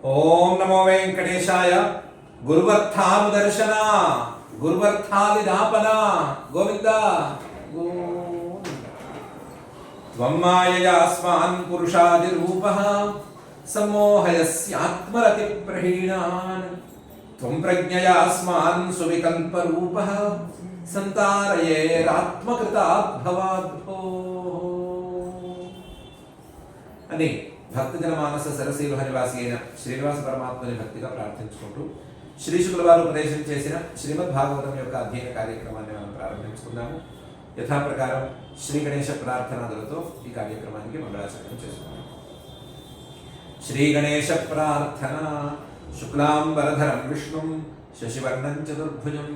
ఓం నమో వెంకటేశాయ. గురువర్థానుదర్శన గురువర్థాదిదాపన గోవింద త్వమ్మాయయాస్మాన్ పురుషాదిరూపః సమ్మోహయస్యాత్మరతి ప్రహీణాన్ త్వం ప్రజ్ఞయాస్మాన్ సువికల్పరూపః సంతారయేరాత్మకృతాద్భవాద్భో అని భక్తజన మానస సరసీలు నివాసి అయిన శ్రీనివాస పరమాత్మని భక్తిగా ప్రార్థించుకుంటూ శ్రీ శుక్ల వారు ఉపదేశం చేసిన శ్రీమద్ భాగవతం యొక్క అధ్యయన కార్యక్రమాన్ని మనం ప్రారంభించుకుందాము. యథాప్రకారం శ్రీ గణేశ ప్రార్థనాదులతో ఈ కార్యక్రమానికి మంగళాచరణం చేసుకుందాం. శ్రీ గణేశ ప్రార్థన. శుక్లాంబరధరం విష్ణుం శశివర్ణం చతుర్భుజం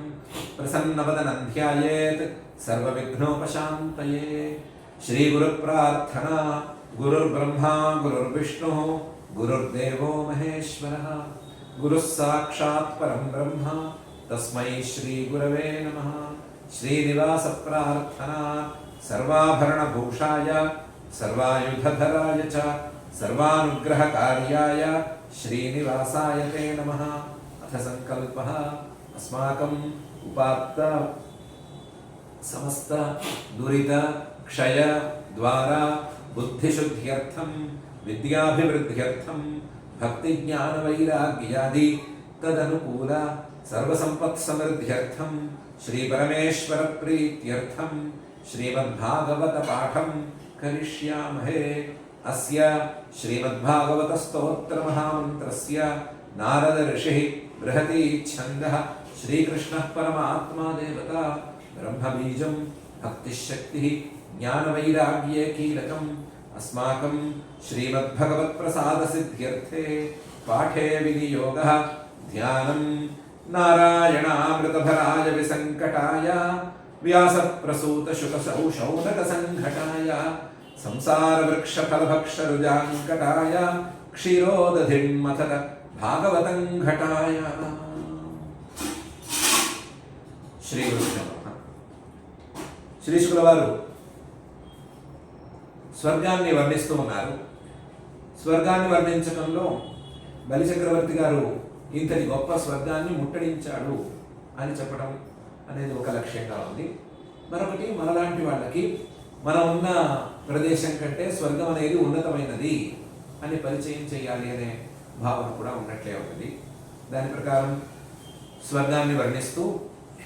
ప్రసన్నవదనం ధ్యాయేత్ సర్వవిఘ్నోపశాంతయే. శ్రీ గురు ప్రార్థన. గురుర్బ్రహ్మా గురుర్విష్ణుః గురుర్దేవో మహేశ్వరః గురుః సాక్షాత్ పరం బ్రహ్మ తస్మై శ్రీ గురవే నమః. శ్రీనివాస ప్రార్థనా. సర్వాభరణభూషాయ సర్వాయుధధరాయ చ సర్వానుగ్రహకార్యాయ శ్రీనివాసాయ తే నమః. అథ సంకల్పః. అస్మాకం ఉపాత్త సమస్త దురిత క్షయ ద్వారా బుద్ధిశుద్ధ్యర్థం విద్యాభివృద్ధ్యర్థం భక్తి జ్ఞాన వైరాగ్యాది తదనుకూల సర్వసంపత్సమృద్ధ్యర్థం శ్రీ పరమేశ్వర ప్రీత్యర్థం శ్రీమద్భాగవత పాఠం కరిష్యామహే. అస్య శ్రీమద్భాగవత స్తోత్ర మహామంత్రస్య నారద ఋషిః బృహతి ఛందః శ్రీకృష్ణః పరమాత్మా దేవత బ్రహ్మబీజం భక్తిశక్తిః జ్ఞానవైరాగ్యే కీలకం. అస్మాకం శ్రీమద్భగవత్ప్రసాదసిద్ధ్యర్థే పాఠే వినియోగః ధ్యానం నారాయణామృతభరాయ విసంకటాయ వ్యాసప్రసూతశుకశౌనకసంఘటాయ సంసారవృక్షఫలభక్షరుజాంకటాయ క్షీరోదధిం మథన భాగవతం ఘటాయ. శ్రీ గురుభ్యో నమః. శ్రీ శుక్ల వారు స్వర్గాన్ని వర్ణిస్తూ ఉన్నారు. స్వర్గాన్ని వర్ణించడంలో బలిచక్రవర్తి గారు ఇంతటి గొప్ప స్వర్గాన్ని ముట్టడించాడు అని చెప్పడం అనేది ఒక లక్ష్యంగా ఉంది. మరొకటి, మనలాంటి వాళ్ళకి మనం ఉన్న ప్రదేశం కంటే స్వర్గం అనేది ఉన్నతమైనది అని పరిచయం చేయాలి అనే భావన కూడా ఉన్నట్లే ఉంటుంది. దాని ప్రకారం స్వర్గాన్ని వర్ణిస్తూ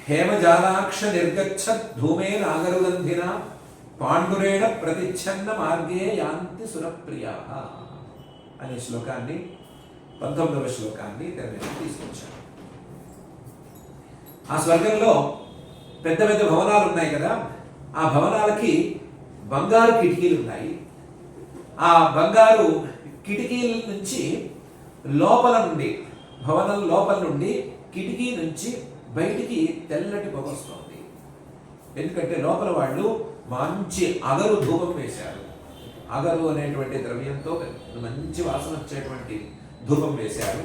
హేమజాలాక్ష నిర్గచ్చత్ ధూమే నాగరుగంధిన పాండురేణ ప్రతిచ్ఛన్న మార్గే యాంతి సురప్రియాః అనే శ్లోకాన్ని 19వ శ్లోకాన్ని తెర మీద తీసుకొచ్చారు. ఆ స్వర్గంలో పెద్ద పెద్ద భవనాలు ఉన్నాయి కదా, ఆ భవనాలకి బంగారు కిటికీలు ఉన్నాయి. ఆ బంగారు కిటికీల నుంచి లోపల నుండి, భవనం లోపల నుండి కిటికీ నుంచి బయటికి తెల్లటి పొగ వస్తుంది. ఎందుకంటే లోపల వాళ్ళు మంచి అగరు ధూపం వేశారు. అగరు అనేటువంటి ద్రవ్యంతో మంచి వాసన వచ్చేటువంటి ధూపం వేశారు.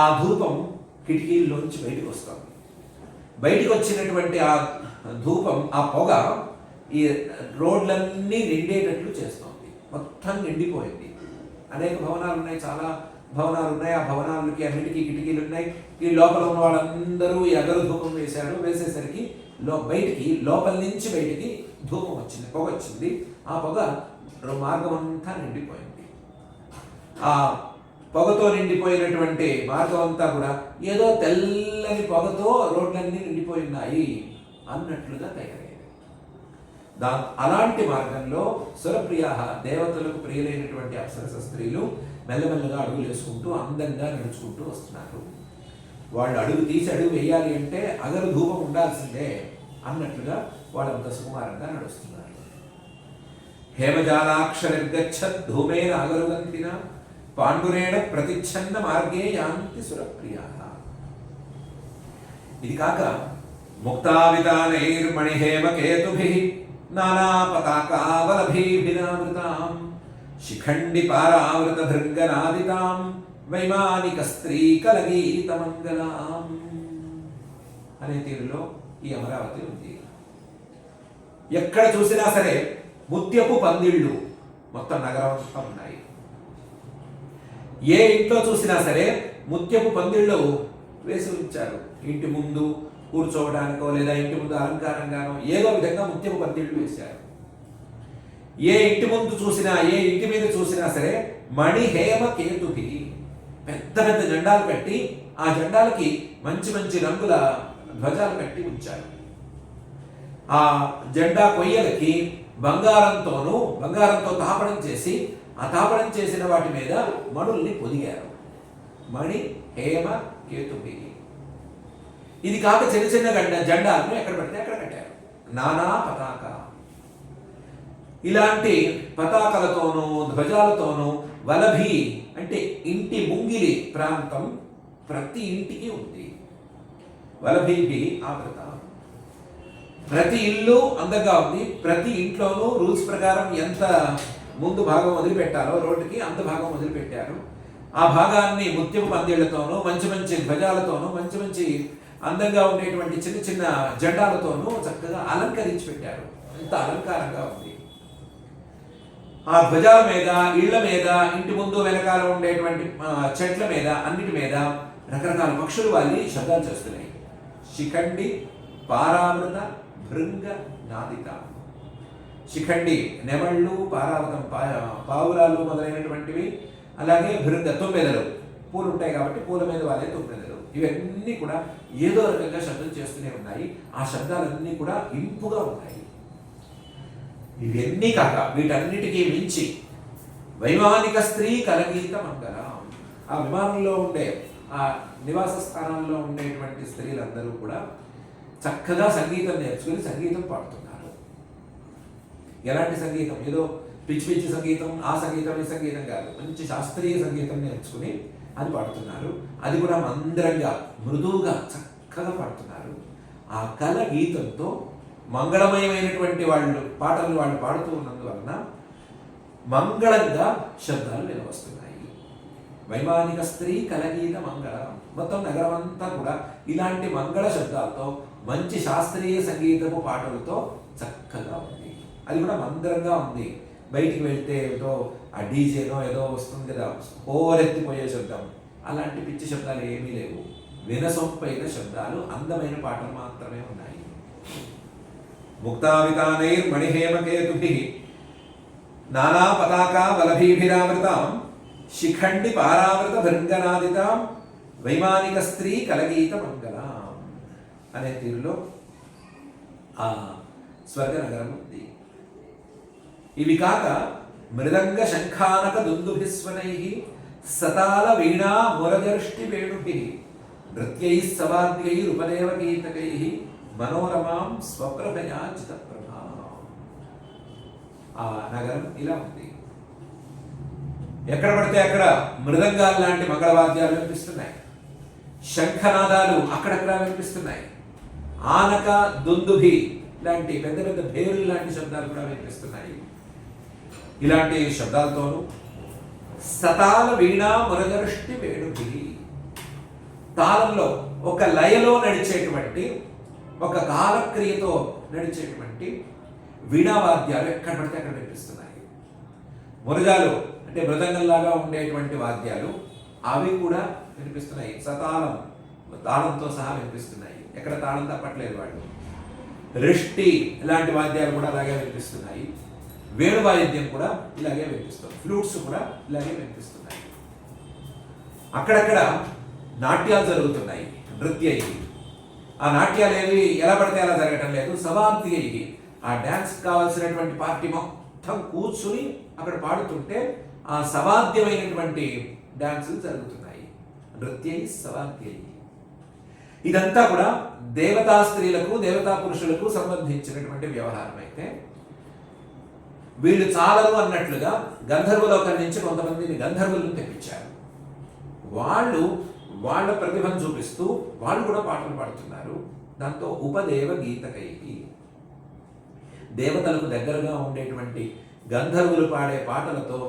ఆ ధూపం కిటికీల్లోంచి బయటికి వస్తుంది. బయటికి వచ్చినటువంటి ఆ ధూపం, ఆ పొగ ఈ రోడ్లన్నీ నిండేటట్లు చేస్తుంది. మొత్తం నిండిపోయింది. అనేక భవనాలు ఉన్నాయి, చాలా భవనాలు ఉన్నాయి. ఆ భవనాలకి అన్నిటికీ కిటికీలు ఉన్నాయి. ఈ లోపల ఉన్న వాళ్ళందరూ ఈ అగరు ధూపం వేశారు. వేసేసరికి బయటికి, లోపల నుంచి బయటికి ధూపం వచ్చింది, పొగ వచ్చింది. ఆ పొగ మార్గం అంతా నిండిపోయింది. ఆ పొగతో నిండిపోయినటువంటి మార్గం అంతా కూడా ఏదో తెల్లని పొగతో రోడ్లన్నీ నిండిపోయినాయి అన్నట్లుగా తయారైంది. అలాంటి మార్గంలో సురప్రియ దేవతలకు ప్రియులైనటువంటి అప్సరస స్త్రీలు మెల్లమెల్లగా అడుగులు వేసుకుంటూ అందంగా నడుచుకుంటూ వస్తున్నారు. వాళ్ళు అడుగు తీసి అడుగు వేయాలి అంటే అగరు ధూపం ఉండాల్సిందే అన్నట్లుగా వాళ్ళంత సుకుమారంగా నడుస్తున్నారు. హేమజాలాక్ష నిర్గచ్చత్ ధూమేన అగరుగంధిన పాండురేణ ప్రతిచ్ఛన్న మార్గే యాంతి సురప్రియాః. ఇది కాక ముక్తావితానైర్మణిహేమకేతుభిః నానాపతాకావలభీభిరావృతాం శిఖండి పారావృత భృంగనాదితాం వైమానిక స్త్రీ కలగీతమంగళాం అనే తీరులో ఈ అమరావతి ఉంది. ఎక్కడ చూసినా సరే ముత్యపు పందిళ్ళు మొత్తం నగరం అంతా ఉన్నాయి. ఏ ఇంట్లో చూసినా సరే ముత్యపు పందిళ్ళు వేసి ఉంచారు. ఇంటి ముందు కూర్చోవడానికో లేదా ఇంటి ముందు అలంకారంగానో ఏదో విధంగా ముత్యపు పందిళ్ళు వేశారు. ఏ ఇంటి ముందు చూసినా, ఏ ఇంటి మీద చూసినా సరే మణి హేమ కేతుకి పెద్ద పెద్ద జెండాలు పెట్టి ఆ జెండాలకి మంచి మంచి రంగుల ధ్వజాలు కట్టి ఉంచారు. ఆ జెండా కొయ్యలకి బంగారంతో తాపడం చేసి ఆ తాపడం చేసిన వాటి మీద మణుల్ని పొదిగారు. మణి హేమ కేతుకి. ఇది కాక చిన్న చిన్న జెండాలను ఎక్కడ పెడితే అక్కడ కట్టారు. నానా పతాక. ఇలాంటి పతాకలతోనూ ధ్వజాలతోనూ వలభి అంటే ఇంటి ముంగిలి ప్రాంతం ప్రతి ఇంటికి ఉంది. వలభీభి ఆవృత. ప్రతి ఇల్లు అందంగా ఉంది. ప్రతి ఇంట్లోనూ రూల్స్ ప్రకారం ఎంత ముందు భాగం వదిలిపెట్టాలో రోడ్డుకి అంత భాగం వదిలిపెట్టారు. ఆ భాగాన్ని ముత్యపు పందిళ్లతోనూ మంచి మంచి ధ్వజాలతోనూ మంచి మంచి అందంగా ఉండేటువంటి చిన్న చిన్న జెండాలతోనూ చక్కగా అలంకరించి పెట్టారు. అంత అలంకారంగా ఉంది. ఆ ధ్వజాల మీద, ఇళ్ల మీద, ఇంటి ముందు వెనకాల ఉండేటువంటి చెట్ల మీద, అన్నిటి మీద రకరకాల పక్షులు వాళ్ళు శబ్దాలు చేస్తున్నాయి. శిఖండి, పారావృత, భృంగ, నాదిత. శిఖండి నెమళ్ళు, పారావృతం పావురాలు మొదలైనటువంటివి, అలాగే భృంగ తుమ్మెదలు. పూలు ఉంటాయి కాబట్టి పూల మీద వాళ్ళే తుమ్మెదలు. ఇవన్నీ కూడా ఏదో రకంగా శబ్దం చేస్తూనే ఉన్నాయి. ఆ శబ్దాలన్నీ కూడా ఇంపుగా ఉన్నాయి. ఇవన్నీ కాక వీటన్నిటికీ మించి వైమానిక స్త్రీ కలగీత మంగళం. ఆ విమానంలో ఉండే ఆ నివాస స్థానంలో ఉండేటువంటి స్త్రీలందరూ కూడా చక్కగా సంగీతం నేర్చుకుని సంగీతం పాడుతున్నారు. ఎలాంటి సంగీతం? ఏదో పిచ్చి పిచ్చి సంగీతం, ఆ సంగీతం ఈ సంగీతం కాదు. మంచి శాస్త్రీయ సంగీతం నేర్చుకుని అది పాడుతున్నారు. అది కూడా మంద్రంగా, మృదువుగా చక్కగా పాడుతున్నారు. ఆ కల గీతంతో మంగళమయమైనటువంటి పాటలు వాళ్ళు పాడుతూ ఉన్నందువలన మంగళంగా శబ్దాలు వినవస్తున్నాయి. వైమానిక స్త్రీ కలగీత మంగళం. మొత్తం నగరం అంతా కూడా ఇలాంటి మంగళ శబ్దాలతో, మంచి శాస్త్రీయ సంగీతపు పాటలతో చక్కగా ఉంది. అది కూడా మందరంగా ఉంది. బయటికి వెళ్తే ఏదో ఆ డీజేనో ఏదో వస్తుంది కదా, ఓరెత్తిపోయే శబ్దం, అలాంటి పిచ్చి శబ్దాలు ఏమీ లేవు. వినసొంపైన శబ్దాలు, అందమైన పాటలు మాత్రమే ఉన్నాయి. ముక్తావితానైర్ మణిహేమకేతుభిః నానా పతాకా బలభీభిరావృతాం శిఖండి పారావృత భృంగనాదితాం వైమానిక స్త్రీ కలగీత మంగళం అనే తీరులో ఆ స్వర్గనగరం ఉంది. ఇవి కాక మృదంగ శంఖానక దుందుభిస్వనైః సతాల వీణా మురజర్ష్టి వేణుభిః నృత్యైః సవాద్యైః ఉపదేవ గీతకైః మనోరమాం స్వప్రభయా చితప్రభా. ఆ నగరం ఇలా ఉంది. ఎక్కడ పడితే అక్కడ మృదంగాలు లాంటి మంగళవాద్యాలు వినిపిస్తున్నాయి. శంఖనాదాలు అక్కడక్కడ వినిపిస్తున్నాయి. ఆనక దుందుభి లాంటి పెద్ద పెద్ద భేరులు లాంటి శబ్దాలు కూడా వినిపిస్తున్నాయి. ఇలాంటి శబ్దాలతోనూ సతాల వీణా మురగరుష్టి వేణుభి, తాళంలో ఒక లయలో నడిచేటువంటి, ఒక కాలక్రియతో నడిచేటువంటి వీణావాద్యాలు ఎక్కడ పడితే అక్కడ వినిపిస్తున్నాయి. మురజాలు అంటే మృదంగంలాగా ఉండేటువంటి వాద్యాలు అవి కూడా వినిపిస్తున్నాయి. సతాళం, తాళంతో సహా వినిపిస్తున్నాయి. ఎక్కడ తాళం తప్పట్లేదు వాళ్ళు. రిష్టి ఇలాంటి వాద్యాలు కూడా అలాగే వినిపిస్తున్నాయి. వేణు వాయిద్యం కూడా ఇలాగే వినిపిస్తుంది. ఫ్లూట్స్ కూడా ఇలాగే వినిపిస్తున్నాయి. అక్కడక్కడ నాట్యాలు జరుగుతున్నాయి. నృత్యై. ఆ నాట్యాలు ఏవి ఎలా పడితే అలా జరగటం లేదు. సవాద్యై. ఆ డ్యాన్స్ కావాల్సినటువంటి పార్టీ మొత్తం కూర్చుని అక్కడ పాడుతుంటే ఆ సవాద్యమైనటువంటి డ్యాన్సులు జరుగుతున్నాయి. నృత్యై సవాద్యై. ఇదంతా కూడా దేవతా స్త్రీలకు, దేవతా పురుషులకు సంబంధించినటువంటి వ్యవహారం. అయితే వీళ్ళు చాలరు అన్నట్లుగా గంధర్వలోకం నుంచి కొంతమందిని గంధర్వులను తెప్పించారు. వాళ్ళు వాళ్ళ ప్రతిభను చూపిస్తూ వాళ్ళు కూడా పాటలు పాడుతున్నారు. దాంతో ఉపదేవ గీతకై, దేవతలకు దగ్గరగా ఉండేటువంటి గంధర్వులు పాడే పాటలతో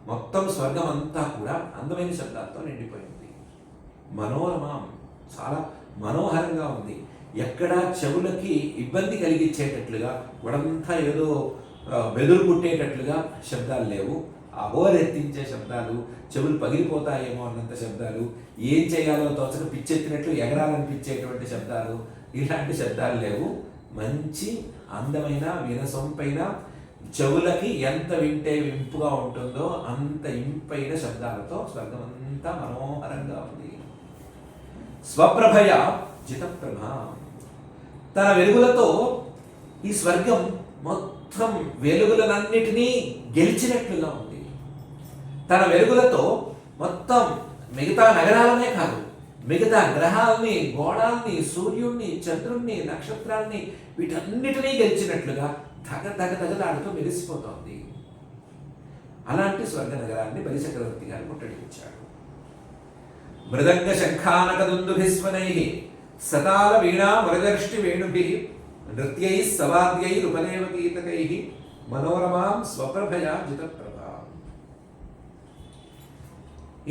మొత్తం స్వర్గం అంతా కూడా అందమైన శబ్దాలతో నిండిపోయింది. మనోరమం, చాలా మనోహరంగా ఉంది. ఎక్కడా చెవులకి ఇబ్బంది కలిగించేటట్లుగా, వాడంతా ఏదో బెదురు పుట్టేటట్లుగా శబ్దాలు లేవు. అహోరెత్తించే శబ్దాలు, చెవులు పగిలిపోతాయేమో అన్నంత శబ్దాలు, ఏం చేయాలో తోచక పిచ్చెత్తినట్లు ఎగరాలనిపించేటువంటి శబ్దాలు, ఇలాంటి శబ్దాలు లేవు. మంచి అందమైన వినసొంపైన చెవులకి ఎంత వింటే ఇంపుగా ఉంటుందో అంత ఇంపైన శబ్దాలతో స్వర్గం అంతా మనోహరంగా ఉంది. స్వప్రభయ జితప్రభ, తన వెలుగులతో ఈ స్వర్గం మొత్తం వెలుగులనన్నిటినీ గెలిచినట్లుగా ఉంది. తన వెలుగులతో మొత్తం మిగతా నగరాలనే కాదు, మిగతా గ్రహాలని, గోళాల్ని, సూర్యుణ్ణి, చంద్రుణ్ణి, నక్షత్రాల్ని వీటన్నిటినీ గెలిచినట్లుగా తగతగతగలాడుతూ మెరిసిపోతోంది. అలాంటి స్వర్గ నగరాన్ని బలిచక్రవర్తి గారు ముట్టడించాడు. మృదంగ శంఖానక దుందుభిస్వనై సతాల వీణా మృగర్ష్టి వేణుభి నృత్యై సవాద్యై ఉపనేవ గీతకై మనోరమాం స్వప్రభయా జితప్రభ.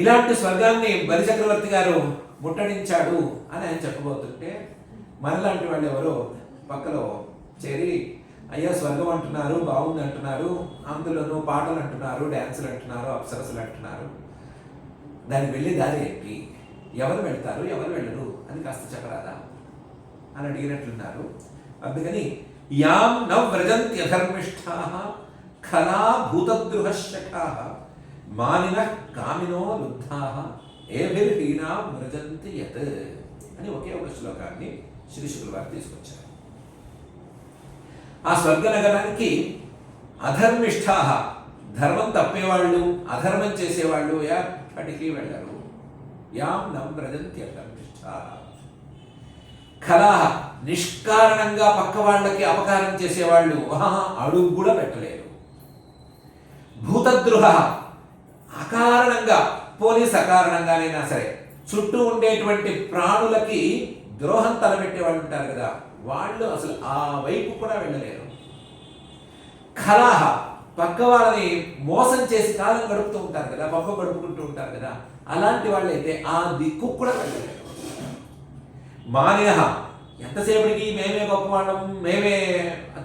ఇలాంటి స్వర్గాన్ని బలిచక్రవర్తి గారు ముట్టడించాడు అని ఆయన చెప్పబోతుంటే మనలాంటి వాళ్ళు ఎవరో పక్కలో చేరి, అయ్యా స్వర్గం అంటున్నారు, బాగుంది అంటున్నారు, అందులోనూ పాటలు అంటున్నారు, డ్యాన్సులు అంటున్నారు, అప్సరసలు అంటున్నారు, దానికి వెళ్ళి దారి ఏంటి, ఎవరు వెళ్తారు ఎవరు వెళ్ళరు అని కాస్త చెప్పరాదా అని అడిగినట్లున్నారు. అందుకని యాం న వ్రజంత్యధర్మిష్ఠాః ఖలా భూతద్రుహశఠాః మానిన కామినో లుబ్ధాః ఏభిర్హీనా వ్రజంతి యత్ అని ఒకే ఒక శ్లోకాన్ని శ్రీ శుక్ల వారు తీసుకొచ్చారు. ఆ స్వర్గ నగరానికి అధర్మిష్ఠాః, ధర్మం తప్పేవాళ్ళు, అధర్మం చేసేవాళ్ళు ఎప్పటికీ వెళ్ళరు. యాం న వ్రజంతి అధర్మిష్ఠాః. ఖలాః, నిష్కారణంగా పక్క వాళ్ళకి అపకారం చేసేవాళ్ళు అడుగు కూడా పెట్టలేరు. భూతద్రుహ, అకారణంగా పోలీస్ అకారణంగానైనా సరే చుట్టూ ఉండేటువంటి ప్రాణులకి ద్రోహం తలపెట్టే వాళ్ళు ఉంటారు కదా, వాళ్ళు అసలు ఆ వైపు కూడా వెళ్ళలేరు. ఖలాహ, పక్క వాళ్ళని మోసం చేసి కాలం గడుపుతూ ఉంటారు కదా, పక్క గడుపుకుంటూ ఉంటారు కదా, అలాంటి వాళ్ళైతే ఆ దిక్కు కూడా వెళ్ళలేరు. మానినహ, ఎంతసేపటికి మేమే గొప్పవాళ్ళం, మేమే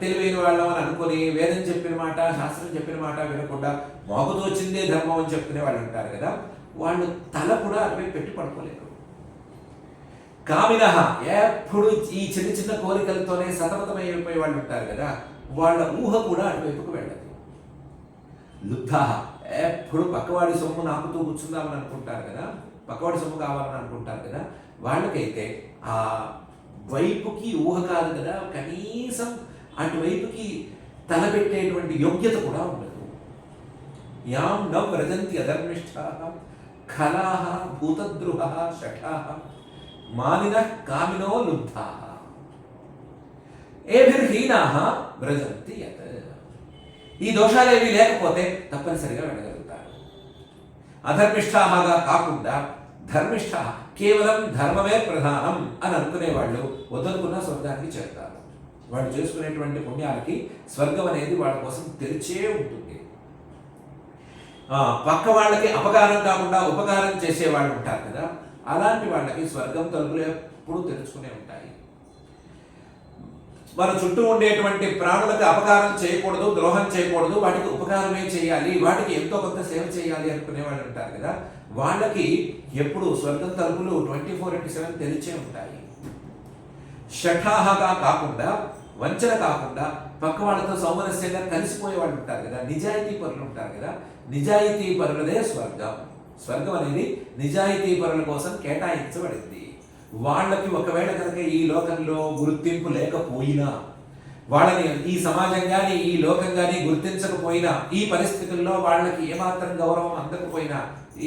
తెలివైన వాళ్ళం అని అనుకుని వేదం చెప్పిన మాట, శాస్త్రం చెప్పిన మాట వినకుండా మాకు తోచిందే ధర్మం అని చెప్పుకునే వాళ్ళు ఉంటారు కదా, వాళ్ళు తల కూడా అటువైపు పెట్టి పడుకోలేరు. కామినహ, ఎప్పుడు ఈ చిన్న చిన్న కోరికలతోనే సతమతమైపోయే వాళ్ళు ఉంటారు కదా, వాళ్ళ ఊహ కూడా అటువైపుకు వెళ్ళదు. లుబ్ధాహ, ఎప్పుడు పక్కవాడి సొమ్ము నాకుతూ కూర్చుందామని అనుకుంటారు కదా, పక్కవాడి సొమ్ము కావాలని అనుకుంటారు కదా, వాళ్ళకైతే ఆ వైపుకి ఊహ కాదు కదా, కనీసం అటువైపుకి తలపెట్టేటువంటి యోగ్యత కూడా ఉండదు. యాం న వ్రజంతి అధర్మిష్ఠాః ఖలాః భూతద్రుహః శఠాః మానినః కామినో లుబ్ధాః ఏభిర్హీనాః వ్రజంతి యత్. ఈ దోషాలేవి లేకపోతే తప్పనిసరిగా వెళ్ళగలుగుతారు. అధర్మిష్ఠాగా కాకుండా ధర్మిష్ఠ, కేవలం ధర్మమే ప్రధానం అని అనుకునేవాళ్ళు వద్దనుకున్న స్వర్గానికి చేరుతారు. వాళ్ళు చేసుకునేటువంటి పుణ్యాలకి స్వర్గం అనేది వాళ్ళ కోసం తెరిచే ఉంటుంది. పక్క వాళ్ళకి అపకారం కాకుండా ఉపకారం చేసేవాళ్ళు ఉంటారు కదా, అలాంటి వాళ్ళకి స్వర్గం తలుపులు ఎప్పుడూ తెరుచుకునే ఉంటాయి. మన చుట్టూ ఉండేటువంటి ప్రాణులకు అపకారం చేయకూడదు, ద్రోహం చేయకూడదు, వాటికి ఉపకారమే చేయాలి, వాటికి ఎంతో కొంత సేవ చేయాలి అనుకునే వాళ్ళు ఉంటారు కదా, వాళ్ళకి ఎప్పుడు స్వర్గం తలుపులు 24/7 తెరిచే ఉంటాయి. షఠాహగా కాకుండా, వంచన కాకుండా పక్క వాళ్ళతో సౌమనస్యంగా కలిసిపోయే వాళ్ళు ఉంటారు కదా, నిజాయితీ పరులు ఉంటారు కదా, నిజాయితీ పరులదే స్వర్గం. స్వర్గం అనేది నిజాయితీ పరుల కోసం కేటాయించబడింది. వాళ్ళకి ఒకవేళ కనుక ఈ లోకంలో గుర్తింపు లేకపోయినా, వాళ్ళని ఈ సమాజం కానీ ఈ లోకం కానీ గుర్తించకపోయినా, ఈ పరిస్థితుల్లో వాళ్ళకి ఏమాత్రం గౌరవం అందకపోయినా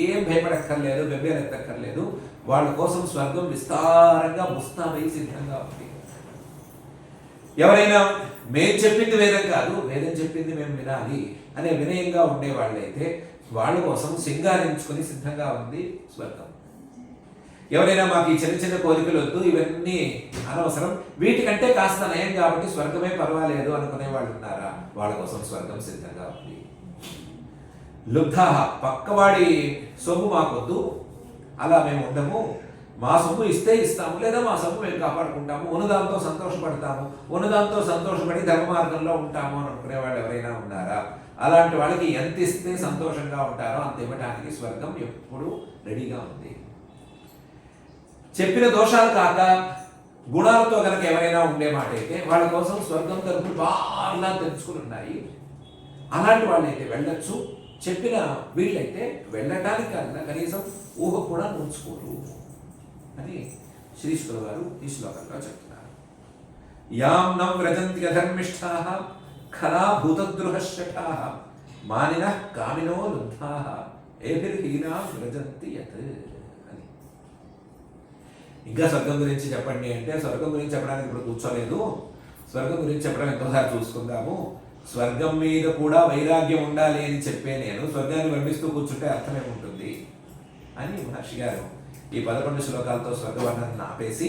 ఏం భయపడక్కర్లేదు, బెబ్బేరెత్తక్కర్లేదు. వాళ్ళ కోసం స్వర్గం విస్తారంగా ముస్తాబై సిద్ధంగా ఉంది. ఎవరైనా మేము చెప్పింది వేదం కాదు, వేదం చెప్పింది మేము వినాలి అనే వినయంగా ఉండే వాళ్ళైతే వాళ్ళ కోసం సింగారించుకొని సిద్ధంగా ఉంది స్వర్గం. ఎవరైనా మాకు ఈ చిన్న చిన్న కోరికలు వద్దు, ఇవన్నీ అనవసరం, వీటికంటే కాస్త నయం కాబట్టి స్వర్గమే పర్వాలేదు అనుకునే వాళ్ళు ఉన్నారా, వాళ్ళ కోసం స్వర్గం సిద్ధంగా ఉంది. లుబ్ధాహ, పక్కవాడి సొమ్ము మాకొద్దు, అలా మేము ఉండము, మా సొమ్ము ఇస్తే ఇస్తాము, లేదా మా సొమ్ము మేము కాపాడుకుంటాము, ఉన్నదాంతో సంతోషపడతాము, ఉన్నదాంతో సంతోషపడి ధర్మ మార్గంలో ఉంటాము అని అనుకునే వాళ్ళు ఎవరైనా ఉన్నారా, అలాంటి వాళ్ళకి ఎంత ఇస్తే సంతోషంగా ఉంటారో అంత ఇవ్వడానికి స్వర్గం ఎప్పుడూ రెడీగా ఉంది. చెప్పిన దోషాలు కాక గుణాలతో కనుక ఎవరైనా ఉండే మాట అయితే వాళ్ళ కోసం స్వర్గం తరపులు బాగా తెలుసుకుని ఉన్నాయి. అలాంటి వాళ్ళైతే వెళ్ళొచ్చు. చెప్పిన వీళ్ళైతే వెళ్ళటానికి కన్నా కనీసం ఊహ కూడా నోచుకోరు అని శ్రీశ్వరు గారు ఈ శ్లోకంలో చెప్తున్నారు. యాం నం వ్రజంతి అధర్మిష్ఠాః ఖలా భూతద్రుహశ్చటాః మానినః కామినో లుబ్ధాః ఏభిర్హీనా వ్రజంతి యత్ అని. ఇంకా స్వర్గం గురించి చెప్పండి అంటే స్వర్గం గురించి చెప్పడానికి ఇప్పుడు కూర్చోలేదు. స్వర్గం గురించి చెప్పడం ఎంతోసారి చూసుకుందాము. స్వర్గం మీద కూడా వైరాగ్యం ఉండాలి అని చెప్పే నేను స్వర్గాన్ని వర్ణిస్తూ కూర్చుంటే అర్థమేముంటుంది అని మహర్షి గారు ఈ 11 శ్లోకాలతో స్వర్గవర్ణాన్ని ఆపేసి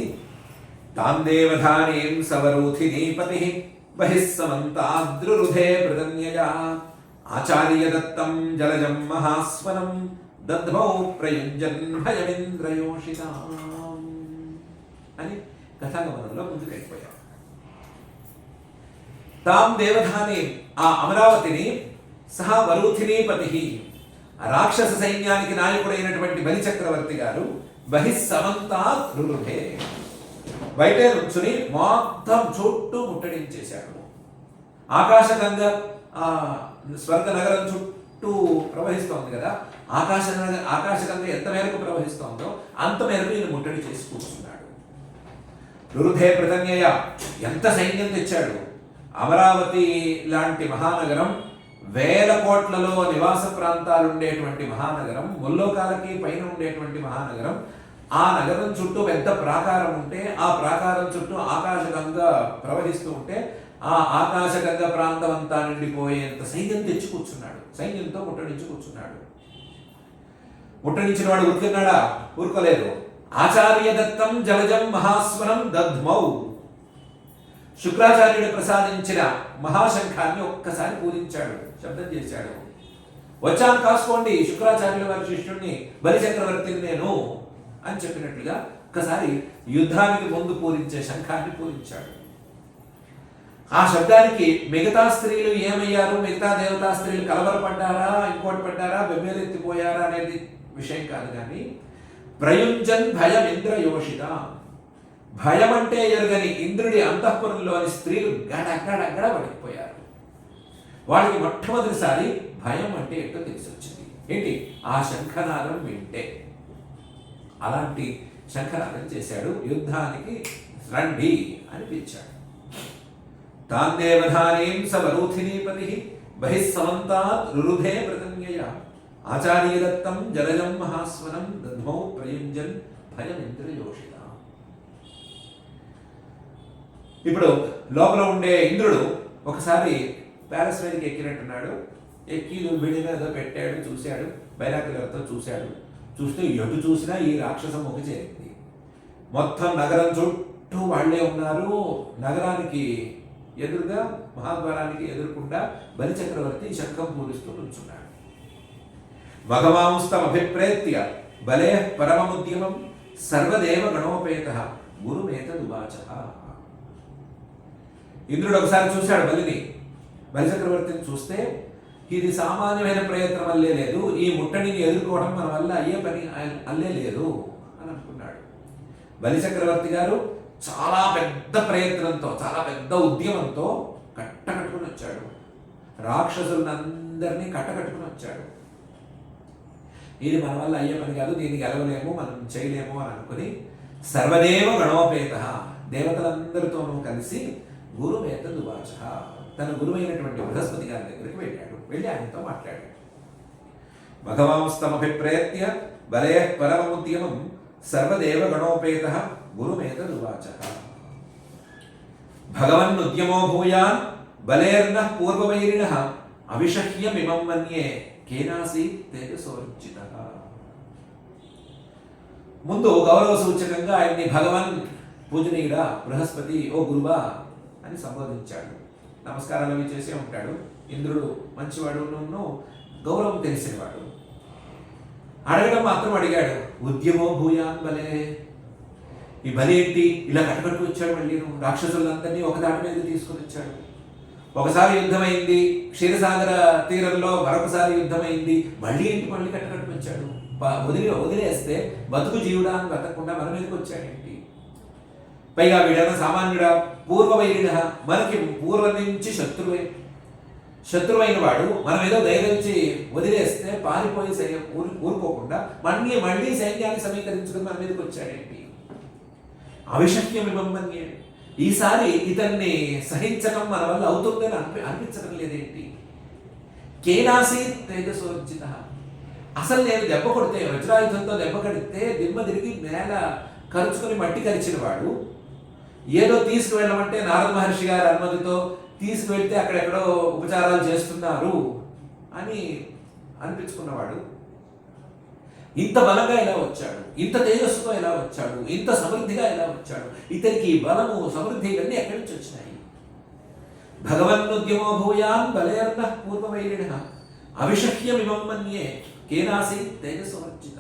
తాం దేవధానీం సవరూథినీపతి బహిః సమంతాద్రురుధే ప్రదన్యయా ఆచార్య దత్తం జలజం మహాస్వనం దద్మౌ ప్రయుంజన్ భయమింద్రయోషితాం అని కథాగమనంలో ముందుకెళ్ళిపోయాం. తాం దేవధాని ఆ అమరావతిని సహా వరూథినీపతి రాక్షస సైన్యానికి నాయకుడైనటువంటి బలిచక్రవర్తి గారు బహిస్సమంతాత్ రురుధే బయటే నుంచుని మొత్తం చుట్టూ ముట్టడించేశాడు. ఆకాశగంగ స్వర్గ నగరం చుట్టూ ప్రవహిస్తోంది కదా, ఆకాశగంగ ఎంత మేరకు ప్రవహిస్తోందో అంత మేరకు ఈయన ముట్టడి చేసి కూర్చున్నాడు. రురుధే ప్రతన్యయ ఎంత సైన్యం తెచ్చాడు. అమరావతి లాంటి మహానగరం, వేల కోట్లలో నివాస ప్రాంతాలు ఉండేటువంటి మహానగరం, ముల్లోకాలకి పైన ఉండేటువంటి మహానగరం. ఆ నగరం చుట్టూ పెద్ద ప్రాకారం ఉంటే ఆ ప్రాకారం చుట్టూ ఆకాశగంగ ప్రవహిస్తూ ఉంటే ఆ ఆకాశగంగ ప్రాంతం అంతా నిండిపోయేంత సైన్యం తెచ్చి కూర్చున్నాడు. సైన్యంతో ముట్టడించి కూర్చున్నాడు. ముట్టడించిన వాడు ఊరుకున్నాడా? ఊరుకోలేదు. ఆచార్య దత్తం జలజం మహాస్వరం దద్మౌ శుక్రాచార్యుడు ప్రసాదించిన మహాశంఖాన్ని ఒక్కసారి పూరించాడు, శబ్దం చేశాడు. వచ్చాను కాసుకోండి, శుక్రాచార్యుల వారి శిష్యుడిని బలిచక్రవర్తిని నేను అని చెప్పినట్లుగా ఒక్కసారి యుద్ధానికి ముందు పూరించే శంఖాన్ని పూరించాడు. ఆ శబ్దానికి మిగతా స్త్రీలు ఏమయ్యారు, మిగతా దేవతా స్త్రీలు కలవరపడ్డారా, ఇంకోటి పడ్డారా, బెమ్మేలెత్తిపోయారా అనేది విషయం కాదు. కానీ ప్రయుంజన్ భయం ఇంద్రయోషిత, భయం అంటే ఎరుగని ఇంద్రుడి అంతఃపురంలోని స్త్రీలు గడగడగడ వణికిపోయారు. వాళ్ళకి మొట్టమొదటిసారి భయం అంటే ఏంటో తెలిసి వచ్చింది. ఏంటి? ఆ శంఖనాదం వింటే. అలాంటి శంఖనాదం చేశాడు. యుద్ధానికి రండి అని పిలిచాడు. తాందేవధానీం సవరూథినీపతి బహిస్సమంతాత్ రురుధే ప్రతన్యయ ఆచార్య దత్తం జలజం మహాస్వనం దద్మౌ ప్రయుంజన్ భయమింద్రయోషిత. ఇప్పుడు లోపల ఉండే ఇంద్రుడు ఒకసారి ప్యాలెస్ మీదకి ఎక్కినట్టున్నాడు. ఎక్కి బిడి మీద పెట్టాడు, చూశాడు, బైనాక్యులర్తో చూశాడు. చూస్తే ఎటు చూసినా ఈ రాక్షసం ఒక చేరింది. మొత్తం నగరం చుట్టూ వాళ్లే ఉన్నారు. నగరానికి ఎదురుగా మహాద్వారానికి ఎదురుకుండా బలిచక్రవర్తి శంఖం పూరిస్తూ నుంచున్నాడు. భగవాంస్తం అభిప్రేత్య బలే పరమముద్యమం సర్వదేవ గణోపేత గురుమేతదువాచ. ఇంద్రుడు ఒకసారి చూశాడు బలిచక్రవర్తిని. చూస్తే ఇది సామాన్యమైన ప్రయత్నం వల్లే లేదు, ఈ ముట్టడిని ఎదుర్కోవడం మన వల్ల అయ్యే పని అల్లే లేదు అని అనుకున్నాడు. బలిచక్రవర్తి గారు చాలా పెద్ద ప్రయత్నంతో, చాలా పెద్ద ఉద్యమంతో కట్టకట్టుకుని వచ్చాడు. రాక్షసులందరినీ కట్టకట్టుకుని వచ్చాడు. ఇది మన వల్ల అయ్యే పని కాదు, దీన్ని గెలవలేము, మనం చేయలేము అని అనుకుని సర్వదేవ గణోపేత దేవతలందరితోనూ కలిసి గురుమేతదువాచ తన గురువైనటువంటి బృహస్పతి గారి దగ్గరికి వెళ్ళాడు. వెళ్ళి ఆయనతో మాట్లాడాడు. భగవాంస్తమభిప్రేత్య బలే పరమముద్యమం సర్వదేవ గణోపేత గురుమేతదువాచ. భగవన్నుద్యమో భూయాన్ బలేర్నః పూర్వవైరిణః అవిషహ్యమిమం మన్యే కేనాసి తేజసోర్జితః. ముందు గౌరవ సూచకంగా ఆయన్ని భగవన్ పూజనీయుడా, బృహస్పతి, ఓ గురువా అని సంబోధించాడు. నమస్కారాలు అవి చేసే ఉంటాడు. ఇంద్రుడు మంచివాడు, గౌరవం తెలిసినవాడు. అడగడం మాత్రం అడిగాడు. ఉద్యమో భూయాన్ బలే, ఈ బలి ఏంటి ఇలా కట్టకట్టు వచ్చాడు? మళ్ళీ రాక్షసులందరినీ ఒక దాటి మీద తీసుకొని వచ్చాడు. ఒకసారి యుద్ధమైంది, క్షీరసాగర తీరంలో మరొకసారి యుద్ధమైంది, మళ్ళీ ఇంటి మళ్ళీ కట్టకట్టుకొచ్చాడు. వదిలేస్తే బతుకు జీవుడా అని బతకకుండా మన మీదకి వచ్చాడేంటి? పైగా వీడైనా సామాన్యుడా? పూర్వవైరుడ, మనకి పూర్వం నుంచి శత్రువైన వాడు మనం ఏదో దయగలిచి వదిలేస్తే పారిపోయి ఊరుకోకుండా మళ్ళీ సైన్యాన్ని సమీకరించుకుని మన మీదకి వచ్చాడేంటి? అవిషక్యం ఇవ్వమని ఈసారి ఇతన్ని సహించడం మన వల్ల అవుతుందని అనిపించడం లేదేంటి? కేనాసి తేజసోర్జిత, అసలు నేను దెబ్బ కొడితే, వజ్రాయుధంతో దెబ్బ కడితే దిమ్మ తిరిగి నేల కరుచుకొని మట్టి కరిచిన వాడు ఏదో తీసుకువెళ్ళమంటే నారద మహర్షి గారి అనుమతితో తీసుకువెళ్తే అక్కడెక్కడో ఉపచారాలు చేస్తున్నారు అని అనిపించుకున్నవాడు ఇంత బలంగా ఎలా వచ్చాడు? ఇంత తేజస్సుతో ఎలా వచ్చాడు? ఇంత సమృద్ధిగా ఎలా వచ్చాడు? ఇతనికి బలము, సమృద్ధి ఇవన్నీ ఎక్కడి నుంచి వచ్చినాయి? భగవన్నుద్యమో భూయాన్ బలేర్న పూర్వవైరిణ అవిషహ్యమిమం మన్యే కేనాసి తేజస్వర్జిత.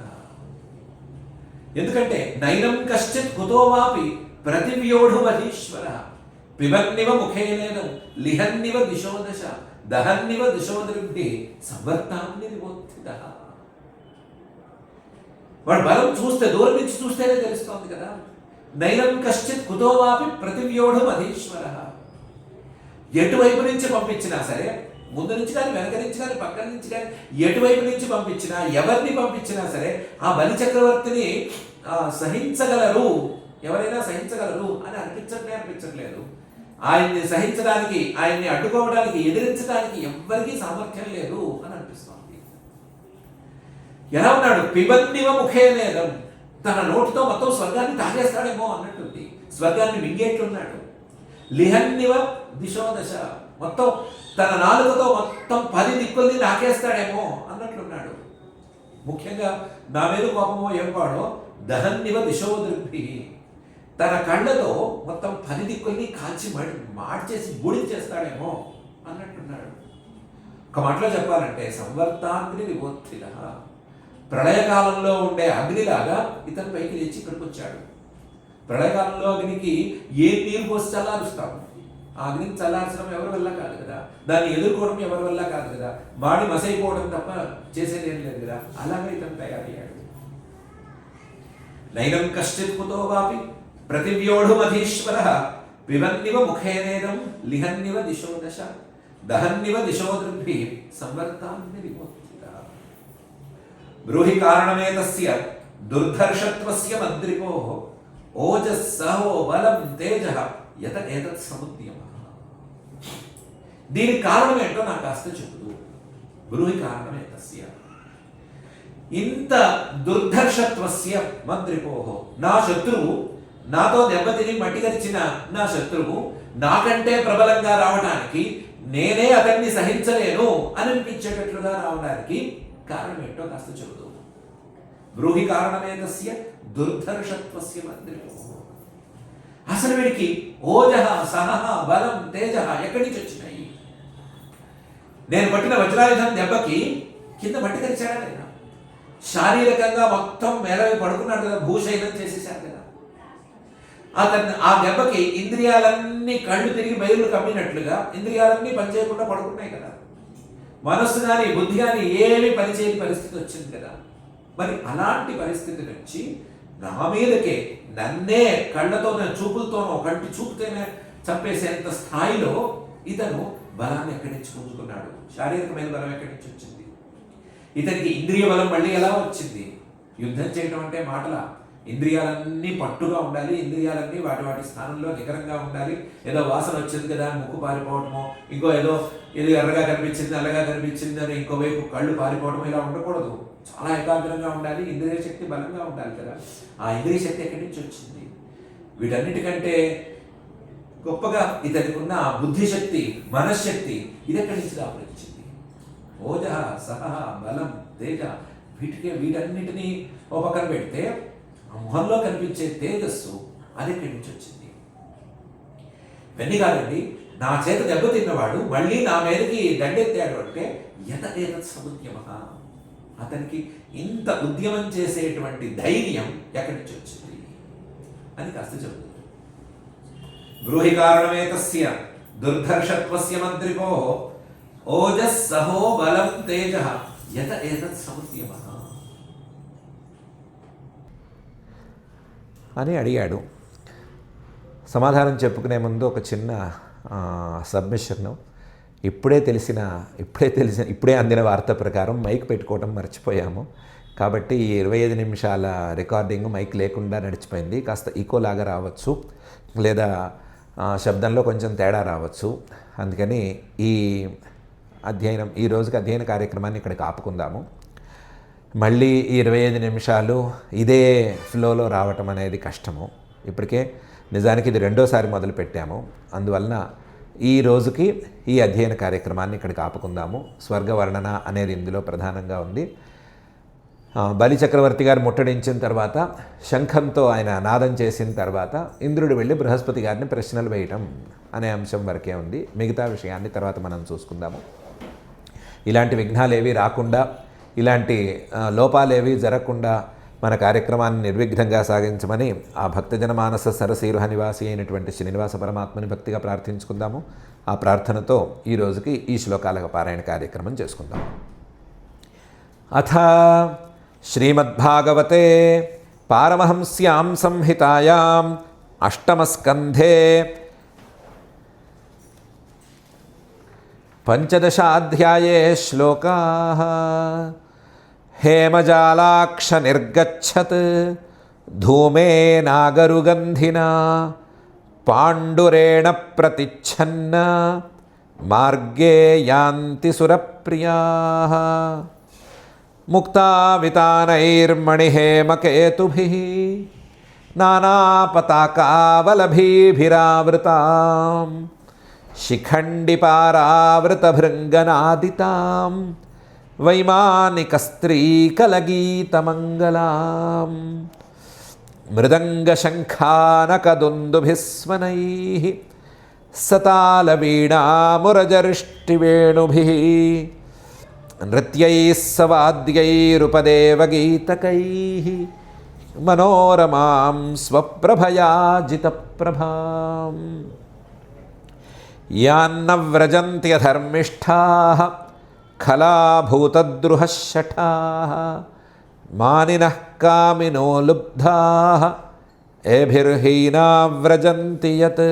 ఎందుకంటే నైనం కశ్చిత్ కుతోవాపి ప్రతివ్యోఢుమధీశ్వర పిబన్నివ ముఖేనేన లిహన్నివ దిశోదశ దహన్నివ దిశోదృగ్ధి సంవర్తాన్ని విమోత్థిత. వాడు బలం చూస్తే, దూరం నుంచి చూస్తేనే తెలుస్తోంది కదా. నైనం కశ్చిత్ కుతోవాపి ప్రతివ్యోఢుమధీశ్వర. ఎటువైపు నుంచి పంపించినా సరే, ముందు నుంచి కానీ వెనక నుంచి కానీ పక్కన నుంచి కానీ ఎటువైపు నుంచి పంపించినా, ఎవరిని పంపించినా సరే ఆ బలి చక్రవర్తిని సహించగలరు, ఎవరైనా సహించగలరు అని అనిపించట్లేదు. ఆయన్ని సహించడానికి, ఆయన్ని అడ్డుకోవడానికి, ఎదిరించడానికి ఎవ్వరికీ సామర్థ్యం లేదు అని అనిపిస్తోంది. ఎలా ఉన్నాడు? పిబన్నివ ముఖేనేదం, తన నోటితో మొత్తం స్వర్గాన్ని తాగేస్తాడేమో అన్నట్టుంది. స్వర్గాన్ని మింగేట్లున్నాడు. లిహన్నివ దిశోదశ, మొత్తం తన నాలుగుతో మొత్తం 10 దిక్కుల్ని నాకేస్తాడేమో అన్నట్లున్నాడు. ముఖ్యంగా నా మీద కోపమో ఏం పాడో దహన్నివ దిశోదృగ్భి, తన కళ్ళతో మొత్తం 10 దిక్కుల్ని కాల్చి మార్చేసి బూడిద చేస్తాడేమో అన్నట్టున్నాడు. ఒక మాటలో చెప్పాలంటే సంవర్తాగ్ని విమోత్థిత, ప్రళయకాలంలో ఉండే అగ్నిలాగా ఇతని పైకి లేచి ఇక్కడికి వచ్చాడు. ప్రళయకాలంలో అగ్నికి ఏ నీరు పోసి చల్లారుస్తాము? ఆ అగ్నిని చల్లార్చడం ఎవరి వల్ల కాదు కదా, దాన్ని ఎదుర్కోవడం ఎవరి వల్ల కాదు కదా, బాడీ మసైపోవడం తప్ప చేసేది ఏం లేదు కదా. అలాగే ఇతను తయారయ్యాడు. నైనం కశ్చిత్ కుతో వాపి ప్రతివ్యోఢుమధీశ్వర పిబన్నివ ముఖేనేదం లిహన్నివ దిశోదశ దహన్నివ దిశోదృగ్భి సంవర్తాన్ని విమోత్థిత. బ్రూహి కారణమేతస్య దుర్ధర్షత్వస్య మద్రిపోః ఓజస్సహో బలం తేజః యత ఏతత్ సముద్యమః. దీనికి కారణం ఏంటో నాకు కాస్త చెబుతూ. బ్రూహి కారణమేతస్య, ఇంత దుర్ధర్షత్వస్య మద్రిపోః, నా శత్రువు, నాతో దెబ్బతిని మట్టి కరిచిన నా శత్రువు నాకంటే ప్రబలంగా రావడానికి, నేనే అతన్ని సహించలేను అని అనిపించేటట్లుగా రావడానికి కారణం ఏంటో కాస్త చెబుతూ. బ్రూహి కారణమేతస్య దుర్ధర్షత్వస్య మద్రిపోః. అసలు వీడికి ఓజః సహః బలం తేజః ఎక్కడి నుంచి వచ్చినాయి? నేను పట్టిన వజ్రాయుధం దెబ్బకి కింద మట్టి కరిచాడా లేదా? శారీరకంగా మొత్తం మేలవి పడుకున్నాడు కదా, భూశైలం చేసేసాడు కదా. అతను ఆ దెబ్బకి ఇంద్రియాలన్నీ కళ్ళు తిరిగి బయలు కమ్మినట్లుగా ఇంద్రియాలన్నీ పనిచేయకుండా పడుకున్నాయి కదా. మనస్సు కానీ బుద్ధి కానీ ఏమీ పనిచేయని పరిస్థితి వచ్చింది కదా. మరి అలాంటి పరిస్థితి నుంచి నా మీదకే, నన్నే కళ్ళతోనే చూపులతోనో, కంటి చూపుతోనే చంపేసేంత స్థాయిలో ఇతను బలాన్ని ఎక్కడి నుంచి పుంజుకున్నాడు? శారీరకమైన బలం ఎక్కడి నుంచి వచ్చింది? ఇతనికి ఇంద్రియ బలం మళ్ళీ ఎలా వచ్చింది? యుద్ధం చేయడం అంటే మాటలా? ఇంద్రియాలన్నీ పట్టుగా ఉండాలి, ఇంద్రియాలన్నీ వాటి వాటి స్థానంలో నికరంగా ఉండాలి. ఏదో వాసన వచ్చింది కదా అని ముక్కు పారిపోవడమో, ఇంకో ఏదో ఎర్రగా కనిపించింది అల్లగా కనిపించింది అని ఇంకోవైపు కళ్ళు పారిపోవడం, ఇలా ఉండకూడదు. చాలా ఏకాగ్రంగా ఉండాలి, ఇంద్రియ శక్తి బలంగా ఉండాలి కదా. ఆ ఇంద్రియ శక్తి ఎక్కడి నుంచి వచ్చింది? వీటన్నిటికంటే గొప్పగా ఇతనికి ఉన్న బుద్ధిశక్తి, మనశ్శక్తి ఇది ఎక్కడి నుంచి దాపురించింది? ఓజః సహః బలం తేజ, వీటన్నిటినీ ఓ పక్కన పెడితే ఆ మొహంలో కనిపించే తేజస్సు అది ఎక్కడి నుంచి వచ్చింది? ఇవన్నీ కాదండి. నా చేత దెబ్బతిన్నవాడు మళ్ళీ నా మీదకి దండెత్తాడు అంటే యత ఏతత్ సముద్యమః, అతనికి ఇంత ఉద్యమం చేసేటువంటి ధైర్యం ఎక్కడి నుంచి వచ్చింది అని కాస్త చెబుతుంది. బ్రూహి కారణమేతస్య దుర్ధర్షత్వస్య మంత్రిపో ఓజస్సహో బలం తేజ యత ఏతత్ సముద్యమః అని అడిగాడు. సమాధానం చెప్పుకునే ముందు ఒక చిన్న సబ్మిషన్. ఇప్పుడే అందిన వార్త ప్రకారం మైక్ పెట్టుకోవడం మర్చిపోయాము. కాబట్టి 25 నిమిషాల రికార్డింగ్ మైక్ లేకుండా నడిచిపోయింది. కాస్త ఈకోలాగా రావచ్చు, లేదా శబ్దంలో కొంచెం తేడా రావచ్చు. అందుకని ఈ రోజుకి అధ్యయన కార్యక్రమాన్ని ఇక్కడికి ఆపుకుందాము. మళ్ళీ 25 నిమిషాలు ఇదే ఫ్లోలో రావటం అనేది కష్టము. ఇప్పటికే నిజానికి ఇది రెండోసారి మొదలు పెట్టాము. అందువలన ఈ రోజుకి ఈ అధ్యయన కార్యక్రమాన్ని ఇక్కడికి ఆపుకుందాము. స్వర్గ వర్ణన అనేది ఇందులో ప్రధానంగా ఉంది. బలి చక్రవర్తి గారు ముట్టడించిన తర్వాత, శంఖంతో ఆయన నాదం చేసిన తర్వాత ఇంద్రుడు వెళ్ళి బృహస్పతి గారిని ప్రశ్నలు వేయటం అనే అంశం వరకే ఉంది. మిగతా విషయాన్ని తర్వాత మనం చూసుకుందాము. ఇలాంటి విఘ్నాలేవి రాకుండా, ఇలాంటి లోపాలేవి జరగకుండా మన కార్యక్రమాన్ని నిర్విఘ్నంగా సాగించమని ఆ భక్తజన మానస సరసీరుహ నివాసి అయినటువంటి శ్రీనివాస పరమాత్మని భక్తిగా ప్రార్థించుకుందాము. ఆ ప్రార్థనతో ఈ రోజుకి ఈ శ్లోకాల పారాయణ కార్యక్రమం చేసుకుందాం. అథ శ్రీమద్భాగవతే పారమహంస్యాం సంహితాయాం అష్టమస్కంధే పంచదశాధ్యాయే శ్లోకాః. హేమజాలాక్ష నిర్గచ్చత్ ధూమేనాగరుగంధినా పాండురేణ ప్రతిచ్ఛన్న మార్గే యాంతి సురప్రియాః. ముక్తావితానైర్మణిహేమకేతుభిః నానాపతాకావలభీభిరావృతాం శిఖండిపారావృతభృంగనాదితాం వైమానికస్త్రీకలగీతమంగళాం మృదంగశంఖానకదుందుభిస్వనైః సతాళవీణామురజరిష్టివేణుభిः నృత్యైः సవాద్యైరుపదేవగీతకైः మనోరమాం స్వప్రభయా జితప్రభాం. యాన్న వ్రజంత్యధర్మిష్ఠాః ఖలాభూతద్రుహः శఠాః మానినః కామినో లుబ్ధాః ఏభిర్హీనా వ్రజంతి యత్.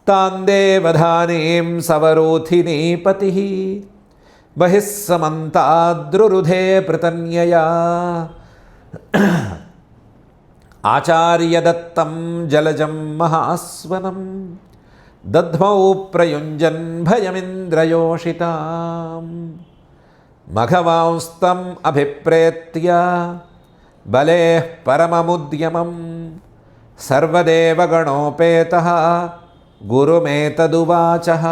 తాన్ దేవధానీం సవరోధినీ పతిః బహిః సమంతాద్రురుధే పృతన్యయా ఆచార్యదత్తం జలజం మహాస్వనం దధ్మౌ ప్రయుంజన్ భయమింద్రయోషితాం మఘవాంస్తం అభిప్రేత్య బలేః పరమముద్యమం సర్వదేవగణోపేతః గురుమేతదువాచః.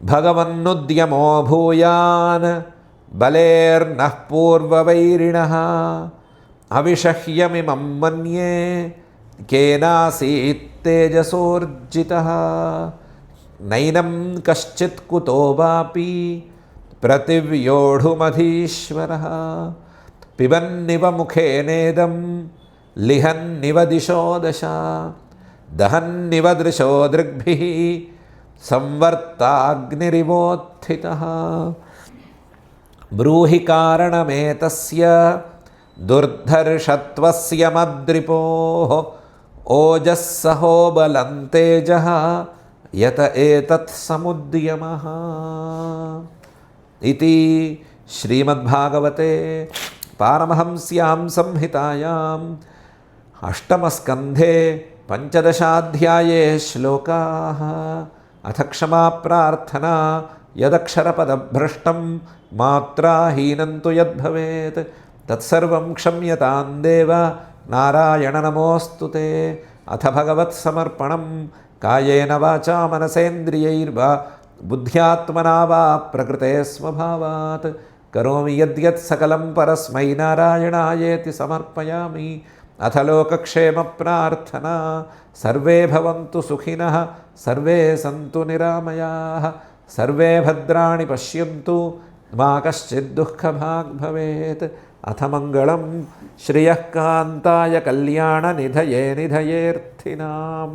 భగవన్నుద్యమో భూయాన్ బలేర్నః పూర్వవైరిణః అవిషహ్యమిమం మన్యే కేనాసీత్ తేజసోర్జితః. నైనం కశ్చిత్ కుతో వాపి ప్రతివ్యోఢుమధీశ్వరః పిబన్నివ ముఖేనేదం లిహన్నివ దిశో దశ దహన్నివ దృశో దృగ్భిః సంవర్తాగ్నిరివోత్థితః. బ్రూహి కారణమేతస్య దుర్ధర్షత్వస్య మద్రిపోః ఓజస్సహో బలం తేజః యత ఏతత్ సముద్యమః. ఇతి శ్రీమద్భాగవతే పారమహంస్యాం సంహితాయాం అష్టమస్కంధే పంచదశాధ్యాయే శ్లోకాః. అథ క్షమా ప్రార్థనా యదక్షరపదభ్రష్టం మాత్రాహీనం తు యద్భవేత్ తత్సర్వం క్షమ్యతాం దేవ నారాయణ నమోऽస్తు తే. అథ భగవత్సమర్పణం కాయేన వాచా మనసేంద్రియైర్వా బుద్ధ్యాత్మనా వా ప్రకృతే స్వభావాత్ కరోమి యద్యత్ సకలం పరస్మై నారాయణాయేతి సమర్పయామి. అథ లోకక్షేమ ప్రార్థనా సర్వే భవంతు సుఖినః సర్వే సంతు నిరామయాః సర్వే భద్రాణి పశ్యంతు మా కశ్చిద్ దుఃఖభాగ్ భవేత్. అథ మంగళం శ్రియః కాంతాయ కళ్యాణ నిధయే నిధయేర్థినాం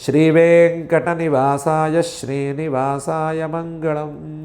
శ్రీవేంకటనివాసాయ శ్రీనివాసాయ మంగళం.